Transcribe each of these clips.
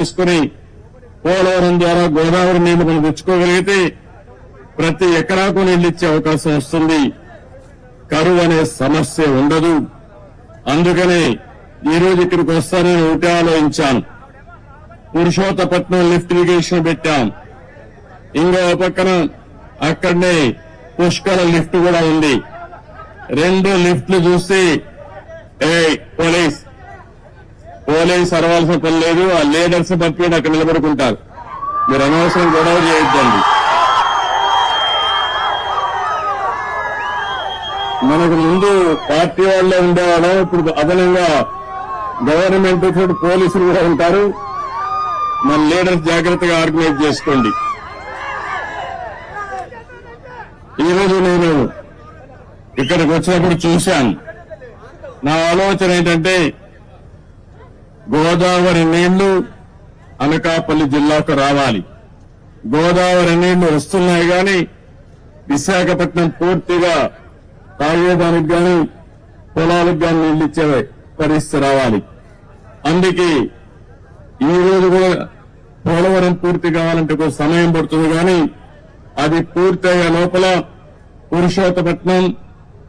తీసుకుని పోలవరం ద్వారా గోదావరి నీళ్లు మనం తెచ్చుకోగలిగితే ప్రతి ఎకరాకు నీళ్లు ఇచ్చే అవకాశం వస్తుంది. కరువు అనే సమస్య ఉండదు. అందుకనే ఈ రోజు ఇక్కడికి వస్తానని ఒకటి ఆలోచించాను. పురుషోత్తపట్నం లిఫ్ట్ ఇరిగేషన్ పెట్టాం. ఇంకో పక్కన అక్కడనే పుష్కర లిఫ్ట్ కూడా ఉంది. రెండు లిఫ్ట్లు చూసి పోలీస్ అరవాల్సిన పని లేదు. ఆ లీడర్స్ పంపి అక్కడ నిలబడుకుంటారు. మీరు అనవసరం గొడవ చేయొద్దండి. మనకు ముందు పార్టీ వాళ్ళే ఉండేవాళ్ళం. ఇప్పుడు అదనంగా గవర్నమెంట్ పోలీసులు కూడా ఉంటారు. మన లీడర్స్ జాగ్రత్తగా ఆర్గనైజ్ చేసుకోండి. ఈరోజు నేను ఇక్కడికి వచ్చినప్పుడు చూశాను. నా ఆలోచన ఏంటంటే గోదావరి నీళ్లు అనకాపల్లి జిల్లాకు రావాలి. గోదావరి నీళ్లు వస్తున్నాయి కానీ విశాఖపట్నం పూర్తిగా తాగేదానికి గాని పొలాలకు గాని నీళ్లు ఇచ్చే పరిస్థితి రావాలి. అందుకే ఈ రోజు కూడా పోలవరం పూర్తి కావాలంటే కొంచెం సమయం పడుతుంది. కానీ అది పూర్తయ్యే లోపల పురుషోత్తపట్నం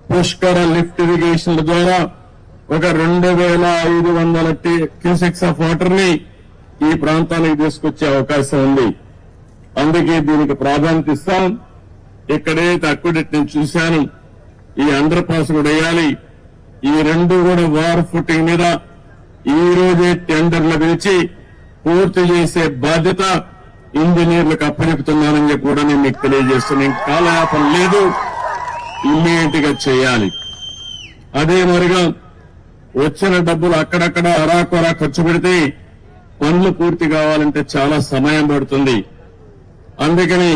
పుష్కర లిఫ్ట్ ఇరిగేషన్ల ద్వారా ఒక 2500 క్యూసెక్స్ ఆఫ్ వాటర్ ని ఈ ప్రాంతానికి తీసుకొచ్చే అవకాశం ఉంది. అందుకే దీనికి ప్రాధాన్యత ఇస్తాం. ఇక్కడైతే అక్కుడెట్ నేను చూశాను. ఈ అండర్ పాస్ కూడా వేయాలి. ఈ రెండు కూడా వార్ ఫుటింగ్ మీద ఈ రోజే టెండర్లు పిలిచి పూర్తి చేసే బాధ్యత ఇంజనీర్లకు అప్పచెపుతున్నానని కూడా నేను మీకు తెలియజేస్తున్నాను. కాలయాపన లేదు, ఇమ్మీడియట్ గా చేయాలి. అదే మరిగా వచ్చిన డబ్బులు అక్కడక్కడ అరాకొరా ఖర్చు పెడితే పనులు పూర్తి కావాలంటే చాలా సమయం పడుతుంది. అందుకని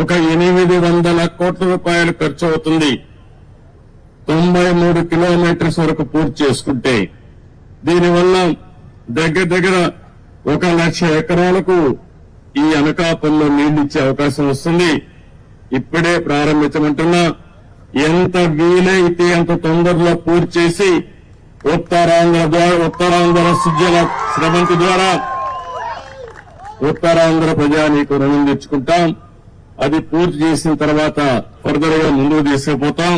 ఒక 800 కోట్ల రూపాయలు ఖర్చు అవుతుంది 93 కిలోమీటర్స్ వరకు పూర్తి చేసుకుంటే. దీనివల్ల దగ్గర 1,00,000 ఎకరాలకు ఈ అనకాపల్లిలో నీళ్లు ఇచ్చే అవకాశం వస్తుంది. ఇప్పుడే ప్రారంభించమంటున్నా. ఎంత వీలైతే అంత తొందరలో పూర్తి చేసి ఉత్తరాంధ్ర సుజల శ్రమంతి ద్వారా ఉత్తరాంధ్ర ప్రజానీకు రుణం తెచ్చుకుంటాం. అది పూర్తి చేసిన తర్వాత ఫర్దర్ గా ముందుకు తీసుకుపోతాం.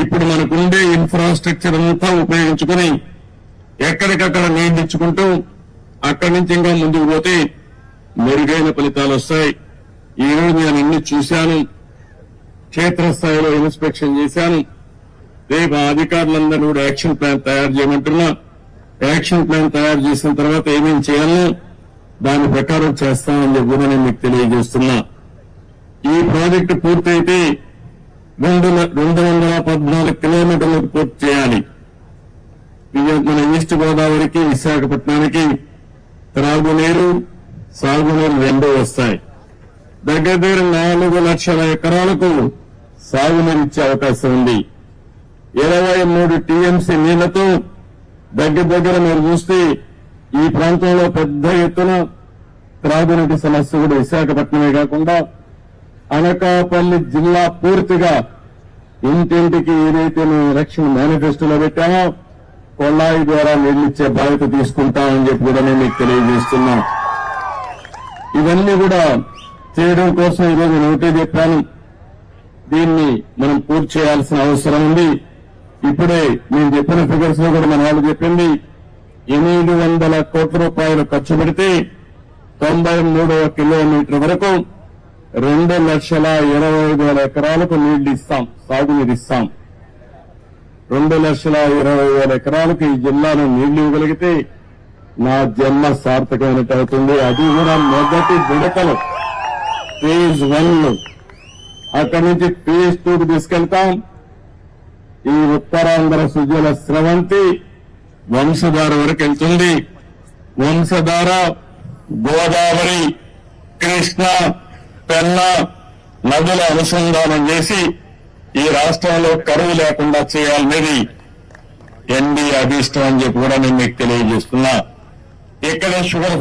ఇప్పుడు మనకుండే ఇన్ఫ్రాస్ట్రక్చర్ అంతా ఉపయోగించుకుని ఎక్కడికక్కడ నీళ్లు ఇచ్చుకుంటూ అక్కడి నుంచి ఇంకా ముందుకు పోతే మెరుగైన ఫలితాలు వస్తాయి. ఈ రోజు నేను అన్ని చూశాను. క్షేత్రస్థాయిలో ఇన్స్పెక్షన్ చేశాను. రేపు అధికారులందరూ కూడా యాక్షన్ ప్లాన్ తయారు చేయమంటున్నా. యాక్షన్ ప్లాన్ తయారు చేసిన తర్వాత ఏమేం చేయాలో దాని ప్రకారం చేస్తామని చెప్పి నేను మీకు తెలియజేస్తున్నా. ఈ ప్రాజెక్టు పూర్తయితే 214 కిలోమీటర్లకు పూర్తి చేయాలి. మన ఈస్ట్ గోదావరికి విశాఖపట్నానికి త్రాగునీరు సాగునీరు రెండూ వస్తాయి. దగ్గర 4 లక్షల ఎకరాలకు సాగునీరు ఇచ్చే అవకాశం ఉంది. 23 టీఎంసీ నీళ్లతో దగ్గర మీరు చూస్తే ఈ ప్రాంతంలో పెద్ద ఎత్తున త్రాగునీటి సమస్య కూడా విశాఖపట్నమే కాకుండా అనకాపల్లి జిల్లా పూర్తిగా ఇంటింటికి ఏదైతే మేము ఎలక్షన్ మేనిఫెస్టోలో పెట్టామో కొళాయి ద్వారా నీళ్లిచ్చే బాధ్యత తీసుకుంటామని చెప్పి కూడా నేను మీకు తెలియజేస్తున్నా. ఇవన్నీ కూడా చేయడం కోసం ఈరోజు నేను ఒకటే చెప్పాను. దీన్ని మనం పూర్తి చేయాల్సిన అవసరం ఉంది. ఇప్పుడే నేను చెప్పిన ఫిగర్స్ లో కూడా మన వాళ్ళు చెప్పింది 800 కోట్ల రూపాయలు ఖర్చు పెడితే 93వ కిలోమీటర్ వరకు 2,20,000 ఎకరాలకు నీళ్లు ఇస్తాం, సాగునీరు ఇస్తాం. 2,20,000 ఎకరాలకు ఈ జిల్లాలో నీళ్లు ఇవ్వగలిగితే నా జన్మ సార్థకమైనట్టు అవుతుంది. అది కూడా మొదటి విడతలు ఫేజ్ 1. అక్కడి నుంచి ఫేజ్ 2కు తీసుకెళ్తాం. ఈ ఉత్తరాంధ్ర సుజల స్రవంతి వంశధార వరకు వెళ్తుంది. వంశధార గోదావరి, కృష్ణ, పెన్నా నదుల అనుసంధానం చేసి ఈ రాష్ట్రంలో కరువు లేకుండా చేయాలనేది ఎన్డీఏ అభీష్టం అని చెప్పి కూడా నేను మీకు తెలియజేస్తున్నా. ఇక్కడ షుగర్